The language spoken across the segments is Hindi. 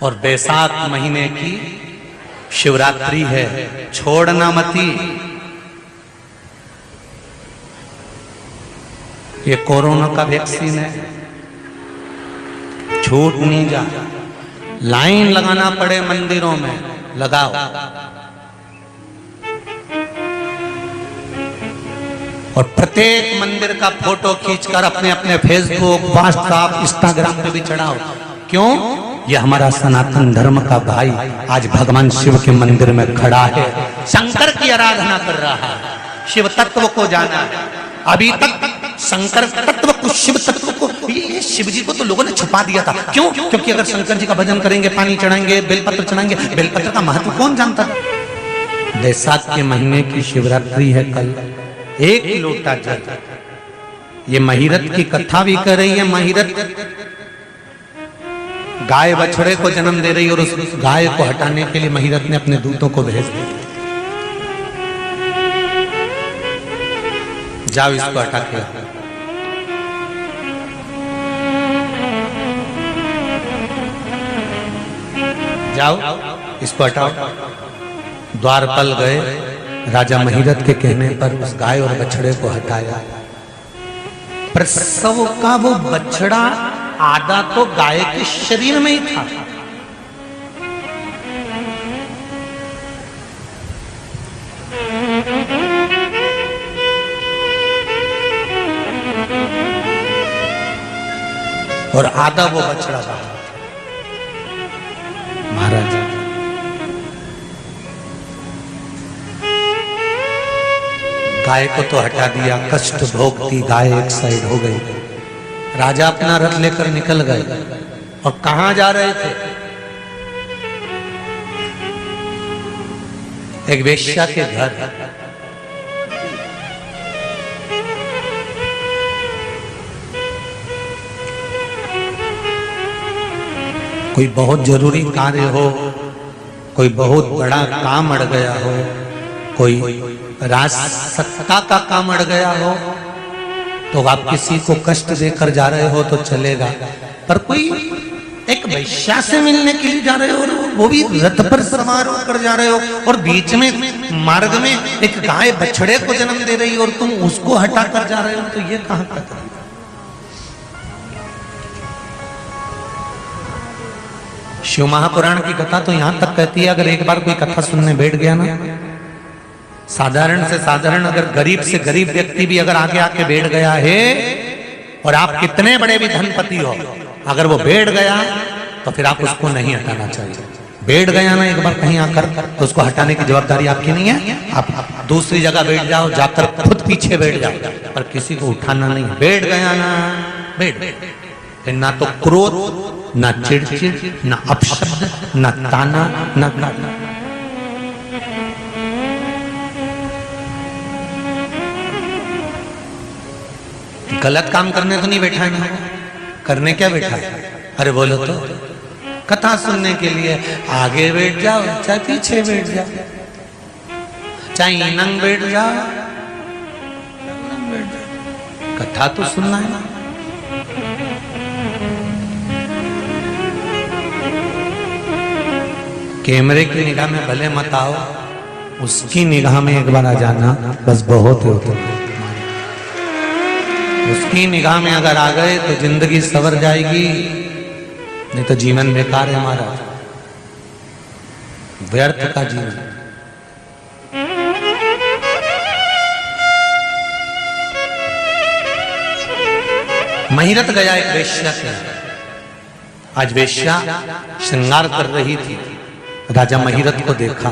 और बैसाख महीने की शिवरात्रि है, छोड़ना मती। ये कोरोना का वैक्सीन है, छूट नहीं जा। लाइन लगाना पड़े मंदिरों में, लगाओ। और प्रत्येक मंदिर का फोटो खींचकर अपने अपने फेसबुक, व्हाट्सएप, इंस्टाग्राम पे भी चढ़ाओ। क्यों? ये हमारा सनातन धर्म का भाई आज भगवान शिव के मंदिर में खड़ा है, शंकर की आराधना कर रहा है, शिव तत्व को जाना है। अभी तक शंकर तत्व को, शिव तत्व को, ये शिव जी को तो लोगों ने छुपा दिया था। क्यों? क्योंकि अगर शंकर जी का भजन करेंगे, पानी चढ़ाएंगे, बेलपत्र चढ़ाएंगे, बेलपत्र का महत्व कौन जानता है? बैसाख के महीने की शिवरात्रि है कल। एक लोटा जल, ये महिरत की कथा भी कर रही है। महिरत गाय बछड़े को जन्म दे रही, और उस गाय को हटाने के लिए महिरत ने अपने दूतों को भेज दिया। जाओ इसको हटा के जाओ, इसको हटाओ। द्वारपाल गए, राजा महिरत के कहने पर उस गाय और बछड़े को हटाया। प्रसव का वो बछड़ा आधा तो गाय के शरीर में ही था। और आधा वो बछड़ा था। महाराज गाय को तो हटा दिया, कष्ट भोगती गाय एक साइड हो गई। राजा अपना रथ लेकर निकल गए। और कहां जा रहे थे? एक वेश्या के घर। कोई बहुत जरूरी कार्य हो, कोई बहुत बड़ा काम अड़ गया हो, कोई राज सत्ता का काम अड़ गया हो, तो आप किसी को कष्ट देकर जा रहे हो तो चलेगा। पर कोई एक वैश्या से मिलने के लिए जा रहे हो, और वो भी रथ पर सवार होकर जा रहे हो, और बीच में मार्ग में एक गाय बछड़े को जन्म दे रही हो, और तुम उसको हटाकर जा रहे हो, तो ये कहां का था? शिव महापुराण की कथा तो यहां तक कहती है, अगर एक बार कोई कथा सुनने बैठ गया ना, साधारण से साधारण, अगर गरीब से गरीब व्यक्ति भी अगर आगे आके बैठ गया है, और आप कितने बड़े भी धनपति हो, अगर वो बैठ गया तो फिर आप उसको नहीं हटाना चाहिए। बैठ गया ना एक बार कहीं आकर, तो उसको हटाने की जवाबदारी आपकी नहीं है। आप दूसरी जगह बैठ जाओ, जाकर खुद पीछे बैठ जाओ, पर किसी को उठाना नहीं। बैठ गया ना, बैठ। ना तो क्रोध, ना चिड़चिड़, ना अपशब्द, ना ताना, ना गाना। गलत काम करने तो नहीं बैठा है ना, करने क्या बैठा है? अरे बोलो तो, कथा सुनने के लिए आगे बैठ जाओ, चाहे पीछे बैठ जाओ, चाहे नंग बैठ जाओ, कथा तो सुनना है ना। कैमरे की निगाह में भले मत आओ, उसकी निगाह में एक बार आ जाना, बस बहुत होता है। उसकी निगाह में अगर आ गए तो जिंदगी सवर जाएगी, नहीं तो जीवन बेकार है हमारा, व्यर्थ का जीवन। महिरत गया एक वेश्या के। आज वेश्या श्रृंगार कर रही थी, राजा महिरत को देखा।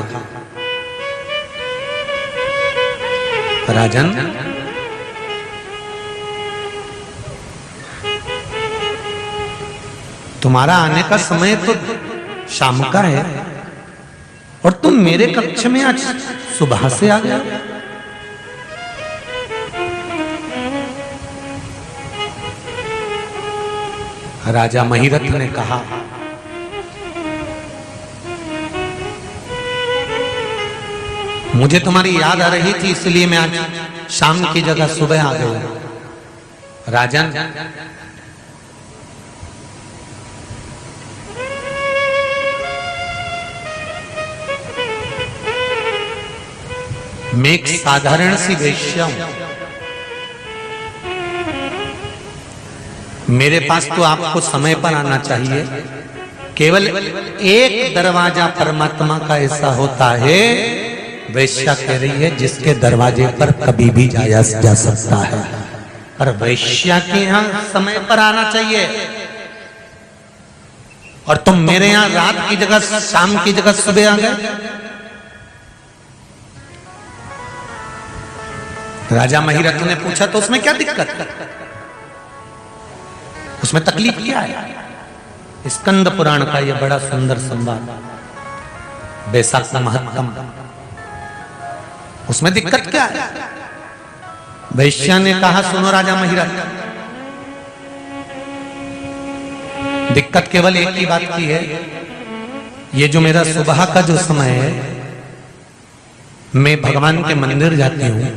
राजन, तुम्हारा आने का समय तो शाम का है, और तुम मेरे कक्ष में आज सुबह से आ गया। राजा महिरत ने कहा, मुझे तुम्हारी याद आ रही थी, इसलिए मैं आज शाम की जगह सुबह आ गया। राजन, मैं एक साधारण सी वेश्या हूं, मेरे पास तो आपको समय पर आना चाहिए। केवल एक दरवाजा परमात्मा का ऐसा होता है, वेश्या कह रही है, जिसके दरवाजे पर कभी भी जाया जा सकता है, पर वेश्या के यहां समय पर आना चाहिए। और तुम मेरे यहां रात की जगह, शाम की जगह सुबह आ गए। राजा महिरथ ने पूछा तो उसमें क्या दिक्कत, उसमें तकलीफ क्या है? स्कंद पुराण का यह बड़ा सुंदर संवाद, बैसाख महत्तम, उसमें दिक्कत क्या है? वैश्या ने कहा, सुनो राजा महिरथ, दिक्कत केवल एक ही बात की है, ये जो मेरा सुबह का जो समय है, मैं भगवान के मंदिर जाती हूं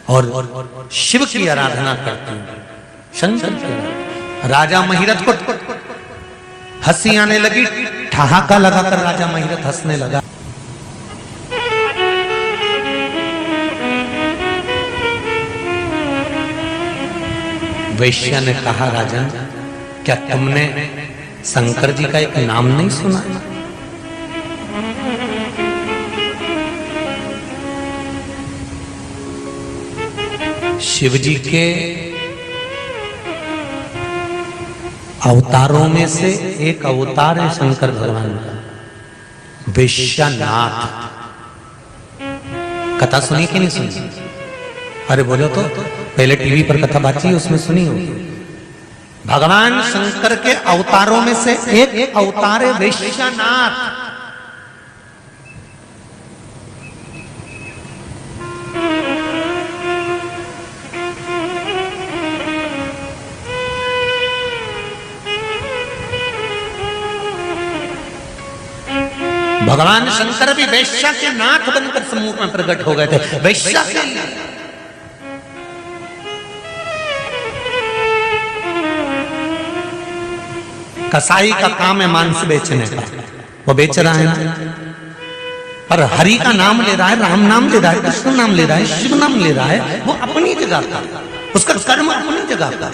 और शिव की आराधना करती हूं, शंकर की। राजा महिरथ को हंसी आने लगी, ठहाका लगाकर राजा महिरथ हंसने लगा। वैश्या ने कहा, राजन, क्या तुमने शंकर जी का एक नाम नहीं सुना? शिव जी के अवतारों में से एक अवतार है शंकर भगवान का, वैश्यनाथ। कथा सुनी कि नहीं सुनी? अरे बोलो तो, पहले टीवी पर कथा बात थी, उसमें सुनी होगी। भगवान शंकर के अवतारों में से एक अवतार है वैश्यनाथ। भगवान शंकर भी वैश्या के नाथ बनकर सम्मुख में प्रकट हो गए थे। वैश्या के कसाई का काम है मांस बेचने का, वो बेच रहा है, पर हरि का नाम ले रहा है, राम नाम ले रहा है, कृष्ण नाम ले रहा है, शिव नाम ले रहा है, वो अपनी जगह का, उसका कर्म अपनी जगह का।